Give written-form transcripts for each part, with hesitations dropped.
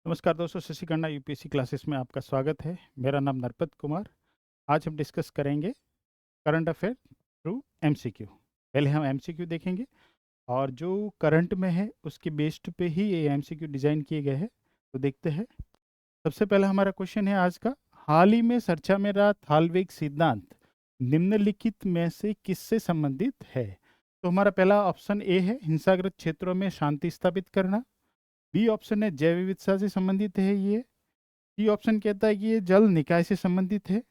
नमस्कार दोस्तों, शशिकन्ना UPSC classes में आपका स्वागत है। मेरा नाम नरपत कुमार। आज हम डिस्कस करेंगे करंट अफेयर थ्रू एमसीक्यू। पहले हम एमसीक्यू देखेंगे और जो करंट में है उसके बेस्ड पे ही ये एमसीक्यू डिज़ाइन किए गए हैं। तो देखते हैं। सबसे पहला हमारा क्वेश्चन है आज का। हाल ही में चर्चा में रहा थालवेग सिद्धांत निम्नलिखित में से किससे संबंधित है? तो हमारा पहला ऑप्शन ए है हिंसाग्रस्त क्षेत्रों में शांति स्थापित करना। बी ऑप्शन है जैव विविधता से संबंधित है ये। डी ऑप्शन कहता है कि ये जल निकाय से संबंधित है।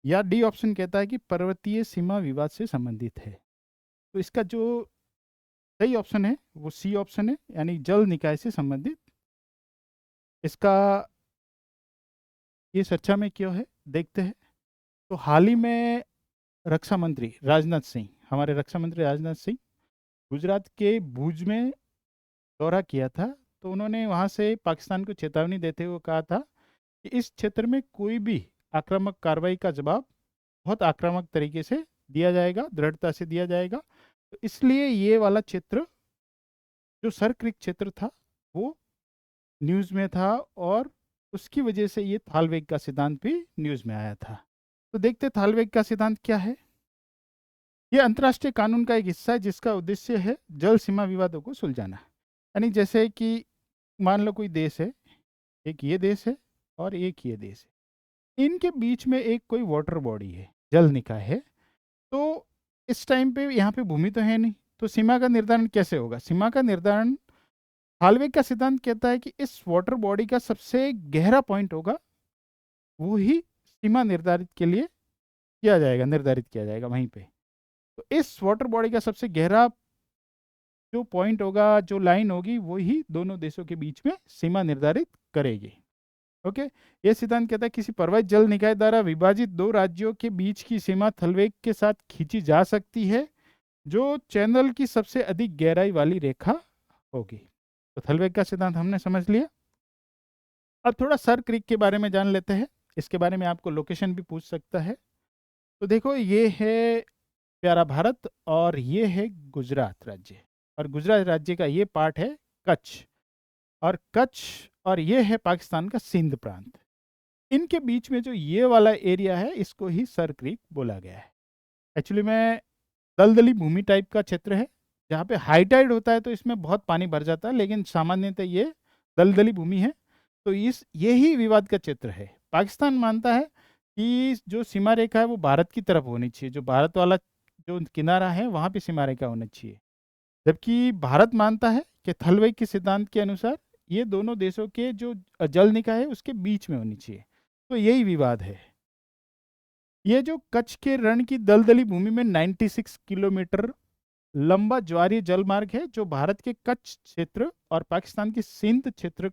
या डी ऑप्शन कहता है कि पर्वतीय सीमा विवाद से संबंधित है। तो इसका जो सही ऑप्शन है वो सी ऑप्शन है, यानी जल निकाय से संबंधित। इसका ये चर्चा में क्यों है, देखते हैं। तो हाल ही में रक्षा मंत्री राजनाथ सिंह, हमारे रक्षा मंत्री राजनाथ सिंह गुजरात के भुज में दौरा किया था। तो उन्होंने वहाँ से पाकिस्तान को चेतावनी देते हुए कहा था कि इस क्षेत्र में कोई भी आक्रामक कार्रवाई का जवाब बहुत आक्रामक तरीके से दिया जाएगा, दृढ़ता से दिया जाएगा। तो इसलिए ये वाला क्षेत्र जो सर क्रिक क्षेत्र था वो न्यूज़ में था, और उसकी वजह से ये थालवेग का सिद्धांत भी न्यूज़ में आया था। तो देखते थालवेग का सिद्धांत क्या है। ये अंतर्राष्ट्रीय कानून का एक हिस्सा है जिसका उद्देश्य है जल सीमा विवादों को सुलझाना। यानी जैसे कि मान लो कोई देश है, एक ये देश है और एक ये देश है, इनके बीच में एक कोई वाटर बॉडी है, जल निकाय है। तो इस टाइम पे यहाँ पे भूमि तो है नहीं, तो सीमा का निर्धारण कैसे होगा? सीमा का निर्धारण हाल्वेग का सिद्धांत कहता है कि इस वाटर बॉडी का सबसे गहरा पॉइंट होगा, वो ही सीमा निर्धारित के लिए किया जाएगा, निर्धारित किया जाएगा वहीं पे। तो इस वाटर बॉडी का सबसे गहरा जो पॉइंट होगा, जो लाइन होगी, वो ही दोनों देशों के बीच में सीमा निर्धारित करेगी। ओके। ये सिद्धांत कहता है किसी पर्वत जल निकाय द्वारा विभाजित दो राज्यों के बीच की सीमा थलवेग के साथ खींची जा सकती है, जो चैनल की सबसे अधिक गहराई वाली रेखा होगी। तो थलवेग का सिद्धांत हमने समझ लिया। अब थोड़ा सर क्रिक के बारे में जान लेते हैं। इसके बारे में आपको लोकेशन भी पूछ सकता है। तो देखो, ये है प्यारा भारत और ये है गुजरात राज्य, और गुजरात राज्य का ये पार्ट है कच्छ, और कच्छ और ये है पाकिस्तान का सिंध प्रांत। इनके बीच में जो ये वाला एरिया है इसको ही सर क्रीक बोला गया है। एक्चुअली में दलदली भूमि टाइप का क्षेत्र है, जहाँ पे हाई टाइड होता है तो इसमें बहुत पानी भर जाता है, लेकिन सामान्यतः ये दलदली भूमि है। तो इस यही विवाद का क्षेत्र है। पाकिस्तान मानता है कि जो सीमा रेखा है वो भारत की तरफ होनी चाहिए, जो भारत वाला जो किनारा है वहाँ पे सीमा रेखा होनी चाहिए। जबकि भारत मानता है कि थलवेग के सिद्धांत के अनुसार ये दोनों देशों के जो जल निकाय है उसके बीच में होनी चाहिए। तो यही विवाद है। ये जो कच्छ के रण की दलदली भूमि में 96 किलोमीटर लंबा ज्वारीय जलमार्ग है, जो भारत के कच्छ क्षेत्र और पाकिस्तान के सिंध क्षेत्र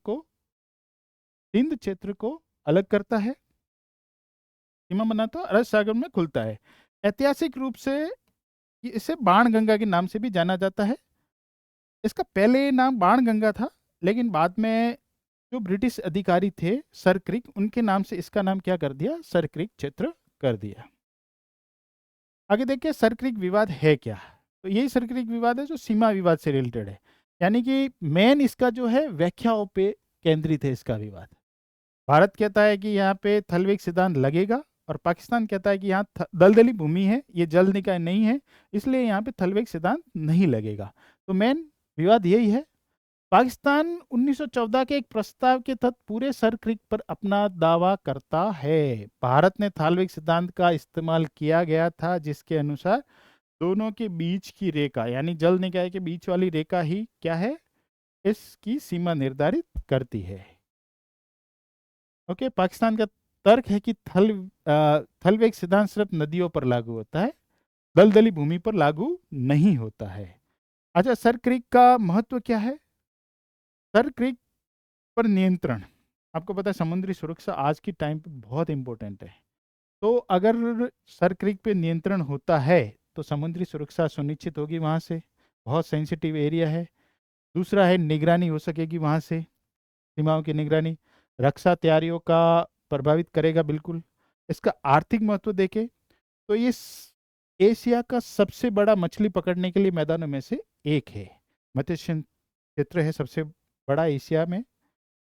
को अलग करता है। सीमा बनाता है, अरब सागर में खुलता है। ऐतिहासिक रूप से इसे बाण गंगा के नाम से भी जाना जाता है। इसका पहले नाम बाण गंगा था, लेकिन बाद में जो ब्रिटिश अधिकारी थे सर क्रिक, उनके नाम से इसका नाम क्या कर दिया, सर क्रिक क्षेत्र कर दिया। आगे देखिए सर क्रिक विवाद है क्या। तो यही सर क्रिक विवाद है जो सीमा विवाद से रिलेटेड है। यानी कि मेन इसका जो है व्याख्याओं पे केंद्रित है इसका विवाद। भारत कहता है कि यहाँ पे थलवेग सिद्धांत लगेगा, और पाकिस्तान कहता है कि यहाँ दलदली भूमि है, ये जल निकाय नहीं है, इसलिए यहाँ पे थलवेग सिद्धांत नहीं लगेगा। तो मेन विवाद यही है। पाकिस्तान 1914 के एक प्रस्ताव के तहत पूरे सर क्रिक पर अपना दावा करता है। भारत ने थालवेग सिद्धांत का इस्तेमाल किया गया था, जिसके अनुसार दोनों के बीच की रेखा, यानी जल निकाय के बीच वाली रेखा ही क्या है, इसकी सीमा निर्धारित करती है। ओके। पाकिस्तान का तर्क है कि थलवेग सिद्धांत सिर्फ नदियों पर लागू होता है, दलदली भूमि पर लागू नहीं होता है। अच्छा, सर क्रिक का महत्व क्या है? सर क्रिक पर नियंत्रण, आपको पता है समुद्री सुरक्षा आज की टाइम पे बहुत इंपॉर्टेंट है। तो अगर सर क्रिक पे नियंत्रण होता है तो समुद्री सुरक्षा सुनिश्चित होगी वहाँ से, बहुत सेंसिटिव एरिया है। दूसरा है निगरानी हो सकेगी वहाँ से, सीमाओं की निगरानी, रक्षा तैयारियों का प्रभावित करेगा बिल्कुल। इसका आर्थिक महत्व देखें तो ये एशिया का सबसे बड़ा मछली पकड़ने के लिए मैदानों में से एक है। मत्स्य क्षेत्र है सबसे बड़ा एशिया में,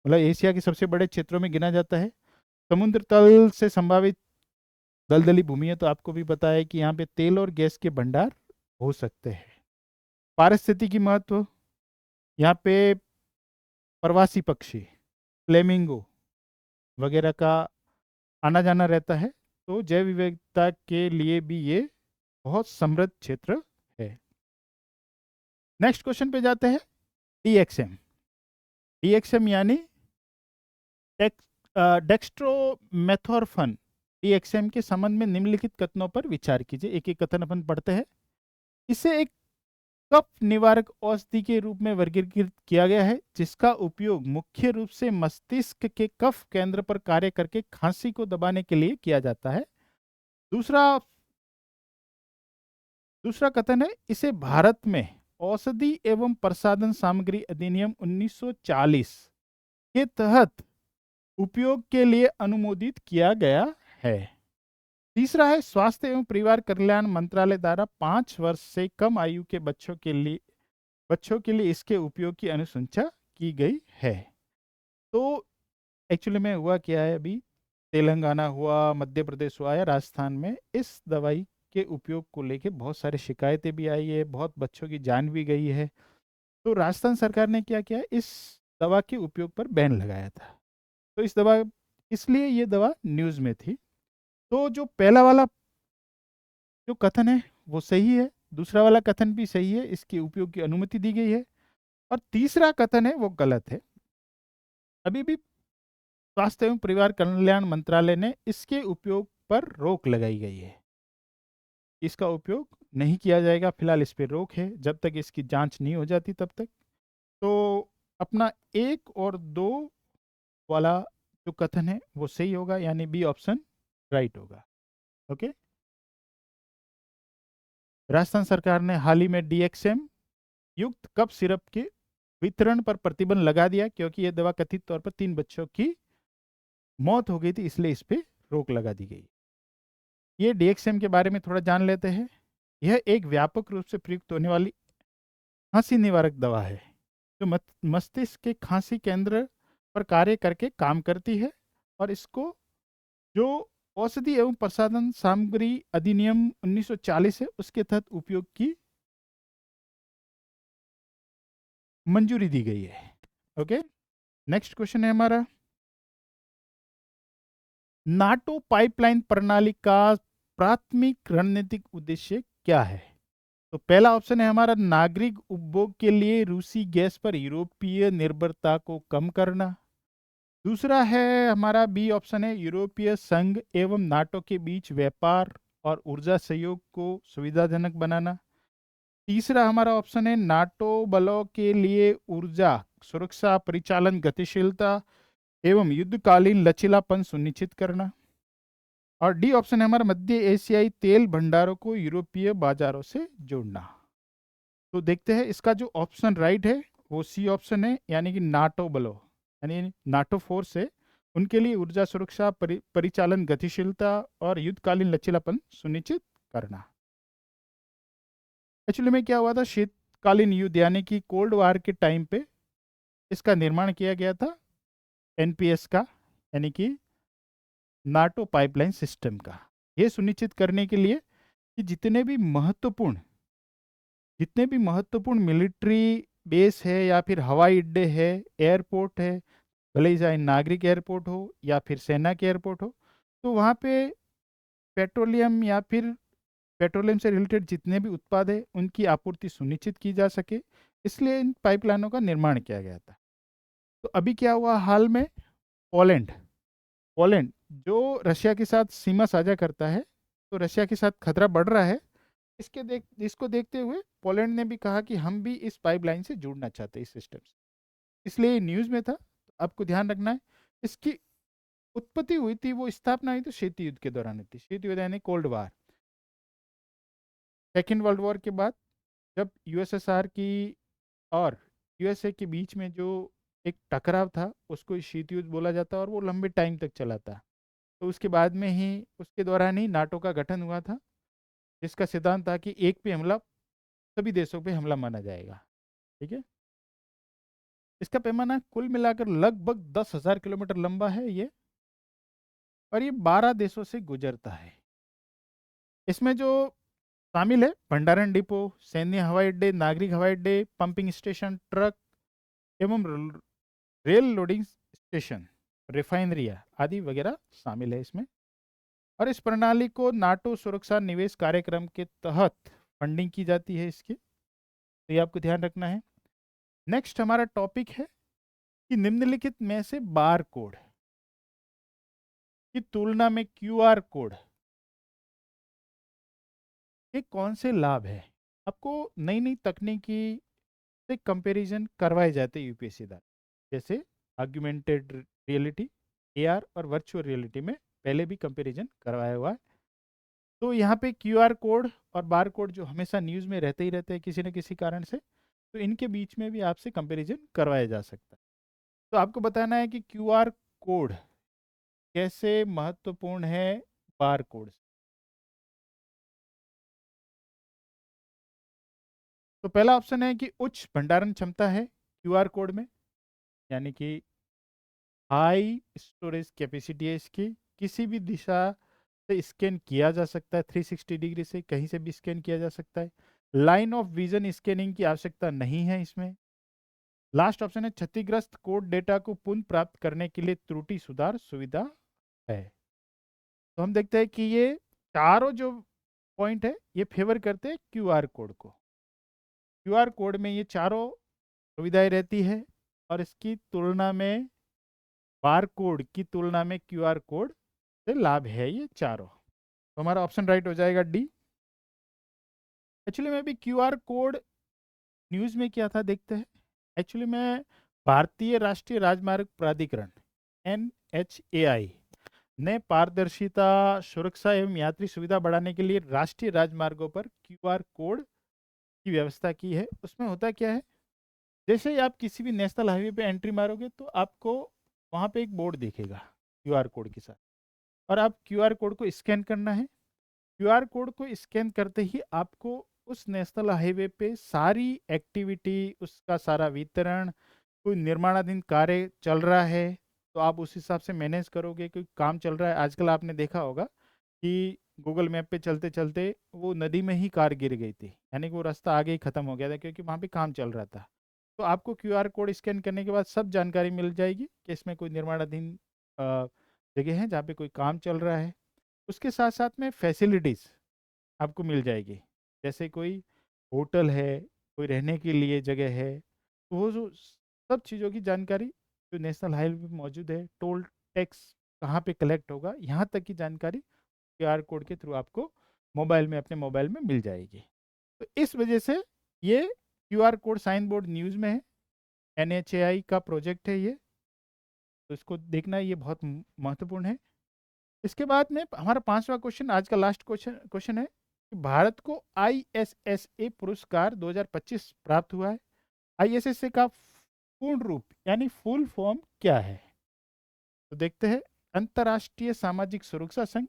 मतलब एशिया के सबसे बड़े क्षेत्रों में गिना जाता है। समुद्र तल से संभावित दलदली भूमि है, तो आपको भी पता है कि यहाँ पे तेल और गैस के भंडार हो सकते हैं। पारिस्थितिकी महत्व, यहाँ पे प्रवासी पक्षी, फ्लेमिंगो वगैरह का आना जाना रहता है, तो जैव विविधता के लिए भी ये बहुत समृद्ध क्षेत्र है। नेक्स्ट क्वेश्चन पे जाते हैं। डीएक्सएम, डीएक्सएम यानी डेक्स्ट्रोमेथोर्फन। डीएक्सएम के संबंध में निम्नलिखित कथनों पर विचार कीजिए। एक एक कथन अपन पढ़ते हैं। इसे एक कफ निवारक औषधि के रूप में वर्गीकृत किया गया है, जिसका उपयोग मुख्य रूप से मस्तिष्क के कफ केंद्र पर कार्य करके खांसी को दबाने के लिए किया जाता है। दूसरा दूसरा कथन है, इसे भारत में औषधि एवं प्रसाधन सामग्री अधिनियम 1940 के तहत उपयोग के लिए अनुमोदित किया गया है। तीसरा है, स्वास्थ्य एवं परिवार कल्याण मंत्रालय द्वारा 5 वर्ष से कम आयु के बच्चों के लिए इसके उपयोग की अनुशंसा की गई है। तो एक्चुअली में हुआ क्या है, अभी तेलंगाना हुआ, मध्य प्रदेश हुआ या राजस्थान में इस दवाई के उपयोग को लेके बहुत सारी शिकायतें भी आई है, बहुत बच्चों की जान भी गई है। तो राजस्थान सरकार ने क्या किया, इस दवा के उपयोग पर बैन लगाया था। तो इसलिए ये दवा न्यूज़ में थी। तो जो पहला वाला जो कथन है वो सही है, दूसरा वाला कथन भी सही है, इसके उपयोग की अनुमति दी गई है। और तीसरा कथन है वो गलत है। अभी भी स्वास्थ्य एवं परिवार कल्याण मंत्रालय ने इसके उपयोग पर रोक लगाई गई है। इसका उपयोग नहीं किया जाएगा, फिलहाल इस पर रोक है, जब तक इसकी जांच नहीं हो जाती तब तक। तो अपना 1 और 2 वाला जो कथन है वो सही होगा, यानी बी ऑप्शन राइट होगा। ओके। राजस्थान सरकार ने हाल ही में डीएक्सएम युक्त कफ सिरप के वितरण पर प्रतिबंध लगा दिया, क्योंकि यह दवा कथित तौर पर 3 बच्चों की मौत हो गई थी, इसलिए इस पे रोक लगा दी गई। ये डीएक्सएम के बारे में थोड़ा जान लेते हैं। यह एक व्यापक रूप से प्रयुक्त होने वाली खांसी निवारक दवा है, जो मस्तिष्क के खांसी केंद्र पर कार्य करके काम करती है, और इसको जो औषधि एवं प्रसाधन सामग्री अधिनियम 1940 है उसके तहत उपयोग की मंजूरी दी गई है। ओके। नेक्स्ट क्वेश्चन है हमारा, नाटो पाइपलाइन प्रणाली का प्राथमिक रणनीतिक उद्देश्य क्या है? तो पहला ऑप्शन है हमारा, नागरिक उपभोग के लिए रूसी गैस पर यूरोपीय निर्भरता को कम करना। दूसरा है हमारा बी ऑप्शन है, यूरोपीय संघ एवं नाटो के बीच व्यापार और ऊर्जा सहयोग को सुविधाजनक बनाना। तीसरा हमारा ऑप्शन है, नाटो बलों के लिए ऊर्जा सुरक्षा परिचालन गतिशीलता एवं युद्धकालीन लचीलापन सुनिश्चित करना। और डी ऑप्शन है हमारा, मध्य एशियाई तेल भंडारों को यूरोपीय बाजारों से जोड़ना। तो देखते हैं इसका जो ऑप्शन राइट है वो सी ऑप्शन है, यानी कि नाटो बलों, यानी नाटो फोर्स है, उनके लिए ऊर्जा सुरक्षा परिचालन गतिशीलता और युद्धकालीन लचीलापन सुनिश्चित करना। एक्चुअली में क्या हुआ था, शीतकालीन युद्ध यानी कि कोल्ड वार के टाइम पे इसका निर्माण किया गया था, एनपीएस का, यानी कि नाटो पाइपलाइन सिस्टम का। यह सुनिश्चित करने के लिए कि जितने भी महत्वपूर्ण मिलिट्री बेस है या फिर हवाई अड्डे है, एयरपोर्ट है, भले ही चाहे नागरिक एयरपोर्ट हो या फिर सेना के एयरपोर्ट हो, तो वहाँ पे पेट्रोलियम या फिर पेट्रोलियम से रिलेटेड जितने भी उत्पाद है उनकी आपूर्ति सुनिश्चित की जा सके, इसलिए इन पाइपलाइनों का निर्माण किया गया था। तो अभी क्या हुआ हाल में, पोलैंड पोलैंड जो रशिया के साथ सीमा साझा करता है, तो रशिया के साथ खतरा बढ़ रहा है। इसको देखते हुए पोलैंड ने भी कहा कि हम भी इस पाइपलाइन से जुड़ना चाहते हैं, इस सिस्टम से, इसलिए न्यूज़ में था। तो आपको ध्यान रखना है, इसकी उत्पत्ति हुई थी, वो स्थापना हुई तो शीत युद्ध के दौरान हुई थी। शीत युद्ध यानी cold war, second world war के बाद, जब यूएसएसआर की और यूएसए के बीच में जो एक टकराव था उसको शीत युद्ध बोला जाता है, और वो लंबे टाइम तक चला था। तो उसके बाद में ही, उसके दौरान ही नाटो का गठन हुआ था, जिसका सिद्धांत था कि एक पे हमला, सभी देशों पे हमला माना जाएगा। ठीक है। इसका पैमाना कुल मिलाकर लगभग 10,000 किलोमीटर लंबा है ये, और ये 12 देशों से गुजरता है। इसमें जो शामिल है भंडारण डिपो, सैन्य हवाई अड्डे, नागरिक हवाई अड्डे, पंपिंग स्टेशन, ट्रक एवं रेल लोडिंग स्टेशन, रिफाइनरिया आदि वगैरह शामिल है इसमें। और इस प्रणाली को नाटो सुरक्षा निवेश कार्यक्रम के तहत फंडिंग की जाती है इसकी, तो ये आपको ध्यान रखना है। नेक्स्ट हमारा टॉपिक है कि निम्नलिखित में से बार कोड की तुलना में क्यूआर कोड के कौन से लाभ है। आपको नई नई तकनीकी से कंपैरिजन करवाए जाते हैं यूपीएससी द्वारा, जैसे ऑगमेंटेड रियलिटी, एआर और वर्चुअल रियलिटी में पहले भी कंपैरिजन करवाया हुआ है। तो यहाँ पे क्यूआर कोड और बार कोड जो हमेशा न्यूज़ में रहते ही रहते हैं किसी न किसी कारण से, तो इनके बीच में भी आपसे कंपैरिजन करवाया जा सकता है। तो आपको बताना है कि क्यूआर कोड कैसे महत्वपूर्ण है बार कोड से। तो पहला ऑप्शन है कि उच्च भंडारण क्षमता है क्यूआर कोड में, यानी कि हाई स्टोरेज कैपेसिटी है इसकी, किसी भी दिशा से स्कैन किया जा सकता है, 360 डिग्री से कहीं से भी स्कैन किया जा सकता है। लाइन ऑफ विजन स्कैनिंग की आवश्यकता नहीं है इसमें। लास्ट ऑप्शन है क्षतिग्रस्त कोड डेटा को पुनः प्राप्त करने के लिए त्रुटि सुधार सुविधा है। तो हम देखते हैं कि ये चारों जो पॉइंट है ये फेवर करते हैं क्यूआर कोड को। क्यूआर कोड में ये चारों सुविधाएं रहती है, और इसकी तुलना में बार कोड की तुलना में क्यूआर कोड से लाभ है ये चारों। तो हमारा ऑप्शन राइट हो जाएगा डी। एक्चुअली में भी क्यूआर कोड न्यूज़ में क्या था देखते हैं। एक्चुअली में भारतीय राष्ट्रीय राजमार्ग प्राधिकरण NHAI ने पारदर्शिता, सुरक्षा एवं यात्री सुविधा बढ़ाने के लिए राष्ट्रीय राजमार्गों पर क्यूआर कोड की व्यवस्था की है। उसमें होता क्या है, जैसे ही आप किसी भी नेशनल हाईवे पे एंट्री मारोगे तो आपको वहाँ पे एक बोर्ड दिखेगा क्यूआर कोड के साथ, और आप क्यूआर कोड को स्कैन करना है। क्यूआर कोड को स्कैन करते ही आपको उस नेशनल हाईवे पे सारी एक्टिविटी, उसका सारा वितरण, कोई निर्माणाधीन कार्य चल रहा है तो आप उस हिसाब से मैनेज करोगे। कोई काम चल रहा है, आजकल आपने देखा होगा कि गूगल मैप पे चलते चलते वो नदी में ही कार गिर गई थी, यानी कि वो रास्ता आगे ही खत्म हो गया था क्योंकि वहाँ पे काम चल रहा था। तो आपको क्यूआर कोड स्कैन करने के बाद सब जानकारी मिल जाएगी कि इसमें कोई निर्माणाधीन अ, जगह है जहाँ पे कोई काम चल रहा है। उसके साथ साथ में फैसिलिटीज़ आपको मिल जाएगी, जैसे कोई होटल है, कोई रहने के लिए जगह है, तो वो जो सब चीज़ों की जानकारी जो नेशनल हाईवे पे मौजूद है, टोल टैक्स कहाँ पे कलेक्ट होगा, यहाँ तक की जानकारी क्यूआर कोड के थ्रू आपको मोबाइल में, अपने मोबाइल में मिल जाएगी। तो इस वजह से ये QR code sign board news में है, NHAI का प्रोजेक्ट है ये, तो इसको देखना ये बहुत महत्वपूर्ण है। इसके बाद में हमारा पांचवा क्वेश्चन, आज का लास्ट क्वेश्चन क्वेश्चन है कि भारत को ISSA पुरस्कार 2025 प्राप्त हुआ है। ISSA का पूर्ण रूप यानी फुल फॉर्म क्या है, तो देखते हैं। अंतर्राष्ट्रीय सामाजिक सुरक्षा संघ,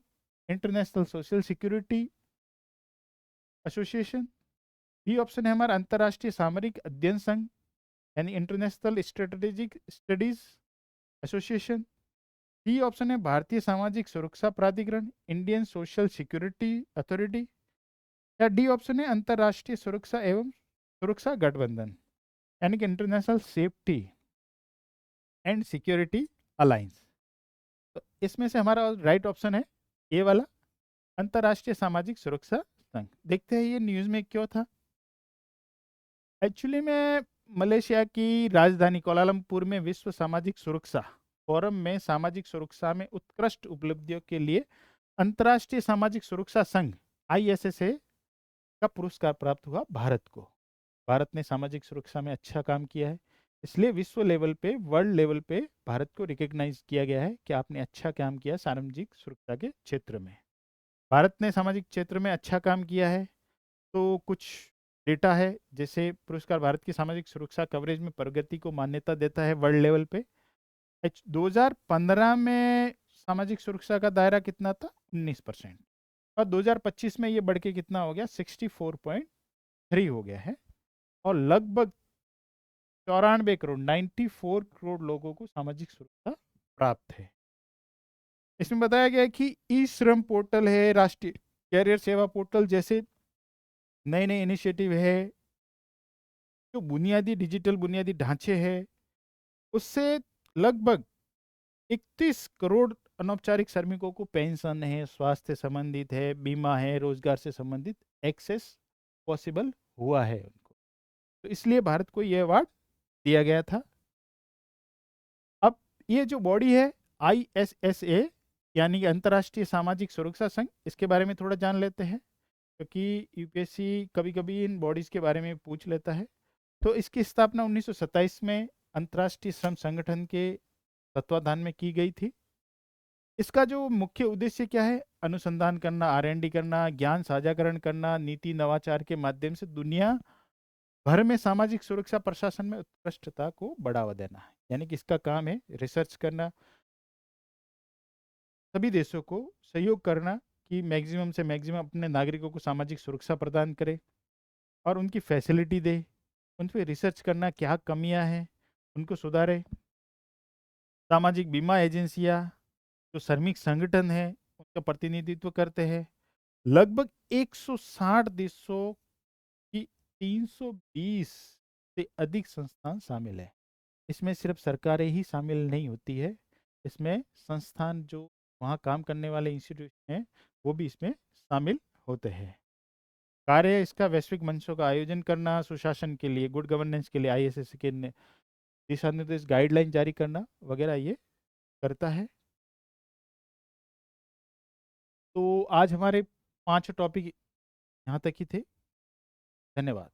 international social security association. B option है हमारा अंतर्राष्ट्रीय सामरिक अध्ययन संघ, यानी international strategic studies association. D option है भारतीय सामाजिक सुरक्षा प्राधिकरण, इंडियन सोशल सिक्योरिटी अथॉरिटी। या डी ऑप्शन है अंतर्राष्ट्रीय सुरक्षा एवं सुरक्षा गठबंधन, यानी कि international safety and security alliance. तो इसमें से हमारा राइट ऑप्शन है ए वाला, अंतर्राष्ट्रीय सामाजिक सुरक्षा संघ। देखते हैं ये न्यूज़ में क्यों था। एक्चुअली में मलेशिया की राजधानी कोलालमपुर में विश्व सामाजिक सुरक्षा फोरम में सामाजिक सुरक्षा में उत्कृष्ट उपलब्धियों के लिए अंतर्राष्ट्रीय सामाजिक सुरक्षा संघ ISSA का पुरस्कार प्राप्त हुआ भारत को। भारत ने सामाजिक सुरक्षा में अच्छा काम किया है, इसलिए विश्व लेवल पे, वर्ल्ड लेवल पे भारत को रिकॉग्नाइज किया गया है कि आपने अच्छा काम किया सामाजिक सुरक्षा के क्षेत्र में। भारत ने सामाजिक क्षेत्र में अच्छा काम किया है, तो कुछ डेटा है, जैसे पुरस्कार भारत की सामाजिक सुरक्षा कवरेज में प्रगति को मान्यता देता है वर्ल्ड लेवल पे। 2015 में सामाजिक सुरक्षा का दायरा कितना था, 19%, और 2025 में ये बढ़ के कितना हो गया, 64.3 हो गया है। और लगभग 94 करोड़ 94 करोड़ लोगों को सामाजिक सुरक्षा प्राप्त है। इसमें बताया गया है कि ई श्रम पोर्टल है, राष्ट्रीय कैरियर सेवा पोर्टल जैसे नए नए इनिशिएटिव है, जो बुनियादी डिजिटल बुनियादी ढांचे हैं, उससे लगभग 31 करोड़ अनौपचारिक श्रमिकों को पेंशन है, स्वास्थ्य संबंधित है, बीमा है, रोजगार से संबंधित एक्सेस पॉसिबल हुआ है उनको। तो इसलिए भारत को यह अवार्ड दिया गया था। अब ये जो बॉडी है ISSA यानी कि अंतर्राष्ट्रीय सामाजिक सुरक्षा संघ, इसके बारे में थोड़ा जान लेते हैं, क्योंकि यूपीएससी कभी कभी इन बॉडीज के बारे में पूछ लेता है। तो इसकी स्थापना 1927 में अंतर्राष्ट्रीय श्रम संगठन के तत्वाधान में की गई थी। इसका जो मुख्य उद्देश्य क्या है? अनुसंधान करना, R&D करना, ज्ञान साझाकरण करना, नीति नवाचार के माध्यम से दुनिया भर में सामाजिक सुरक्षा प्रशासन में उत्कृष्टता को बढ़ावा देना है। यानी कि इसका काम है रिसर्च करना, सभी देशों को सहयोग करना कि मैक्सिमम से मैक्सिमम अपने नागरिकों को सामाजिक सुरक्षा प्रदान करे और उनकी फैसिलिटी दे, उन पर रिसर्च करना, क्या कमियां हैं उनको सुधारे। सामाजिक बीमा एजेंसियां, जो श्रमिक संगठन है, उनका प्रतिनिधित्व करते हैं। लगभग 160 देशों की 320 से अधिक संस्थान शामिल है। इसमें सिर्फ सरकारें ही शामिल नहीं होती है, इसमें संस्थान जो वहाँ काम करने वाले इंस्टीट्यूशन हैं वो भी इसमें शामिल होते हैं। कार्य इसका वैश्विक मंचों का आयोजन करना, सुशासन के लिए, गुड गवर्नेंस के लिए ISSA के दिशा निर्देश गाइडलाइन जारी करना वगैरह ये करता है। तो आज हमारे 5 टॉपिक यहाँ तक ही थे। धन्यवाद।